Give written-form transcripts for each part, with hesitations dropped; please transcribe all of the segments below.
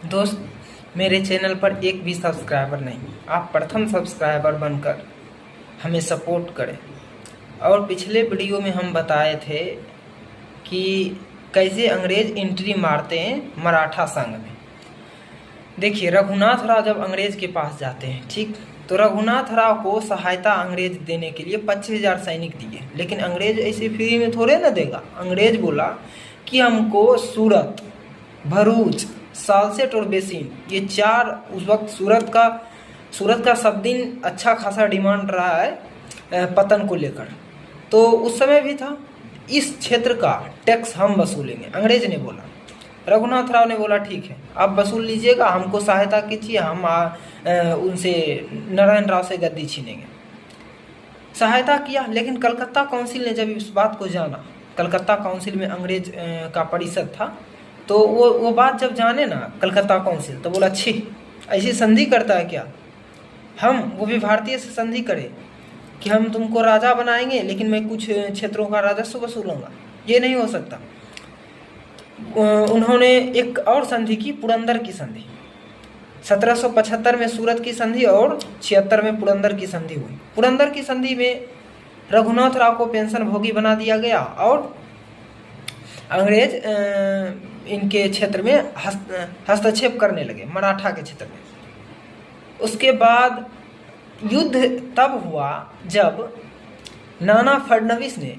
दोस्त, मेरे चैनल पर एक भी सब्सक्राइबर नहीं। आप प्रथम सब्सक्राइबर बनकर हमें सपोर्ट करें। और पिछले वीडियो में हम बताए थे कि कैसे अंग्रेज एंट्री मारते हैं मराठा संघ में। देखिए, रघुनाथ राव जब अंग्रेज के पास जाते हैं, ठीक, तो रघुनाथ राव को सहायता अंग्रेज देने के लिए 25,000 सैनिक दिए। लेकिन अंग्रेज ऐसे फ्री में थोड़े ना देगा। अंग्रेज बोला कि हमको सूरत, भरूच, सालसेट और बेसिन, ये चार, उस वक्त सूरत का सब दिन अच्छा खासा डिमांड रहा है पतन को लेकर। तो उस समय भी था, इस क्षेत्र का टैक्स हम वसूलेंगे, अंग्रेज ने बोला। रघुनाथ राव ने बोला ठीक है, आप वसूल लीजिएगा, हमको सहायता कीजिए, हम उनसे नारायण राव से गद्दी छीनेंगे। सहायता किया, लेकिन कलकत्ता काउंसिल ने जब इस बात को जाना, कलकत्ता काउंसिल में अंग्रेज का परिषद था, तो वो बात जब जाने ना कलकत्ता काउंसिल, तो बोला छी, ऐसी संधि करता है क्या? हम वो भी भारतीय से संधि करें कि हम तुमको राजा बनाएंगे लेकिन मैं कुछ क्षेत्रों का राजस्व वसूलूंगा, ये नहीं हो सकता। उन्होंने एक और संधि की, पुरंदर की संधि। 1775 में सूरत की संधि और 76 में पुरंदर की संधि हुई। पुरंदर की संधि में रघुनाथ राव को पेंशन भोगी बना दिया गया और अंग्रेज इनके क्षेत्र में हस्तक्षेप करने लगे, मराठा के क्षेत्र में। उसके बाद युद्ध तब हुआ जब नाना फडणवीस ने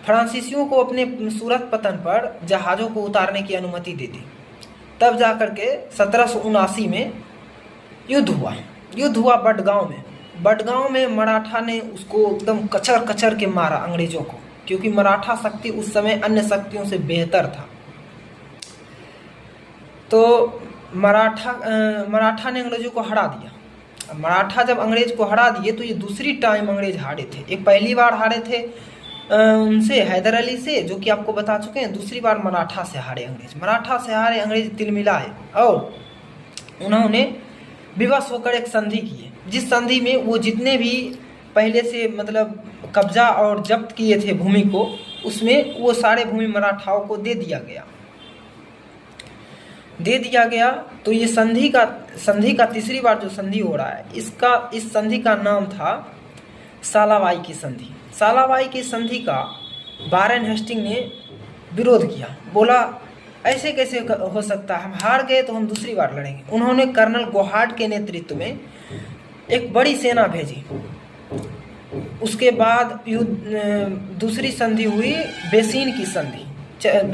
फ्रांसीसियों को अपने सूरत पतन पर जहाज़ों को उतारने की अनुमति दे दी। तब जाकर के 1779 में युद्ध हुआ बडगांव में मराठा ने उसको एकदम कचर कचर के मारा अंग्रेजों को, क्योंकि मराठा शक्ति उस समय अन्य शक्तियों से बेहतर था। तो मराठा ने अंग्रेजों को हरा दिया। मराठा जब अंग्रेज को हरा दिए तो ये दूसरी टाइम अंग्रेज हारे थे। एक पहली बार हारे थे उनसे, हैदर अली से, जो कि आपको बता चुके हैं। दूसरी बार मराठा से हारे अंग्रेज तिलमिलाए और उन्होंने विवश होकर एक संधि की है, जिस संधि में वो जितने भी पहले से मतलब कब्जा और जब्त किए थे भूमि को, उसमें वो सारे भूमि मराठाओं को दे दिया गया। तो ये संधि का तीसरी बार जो संधि हो रहा है, इस संधि का नाम था सालाबाई की संधि। सालाबाई की संधि का वारेन हेस्टिंग ने विरोध किया, बोला ऐसे कैसे हो सकता है, हम हार गए तो हम दूसरी बार लड़ेंगे। उन्होंने कर्नल गोहार्ड के नेतृत्व में एक बड़ी सेना भेजी। उसके बाद दूसरी संधि हुई, बेसिन की संधि।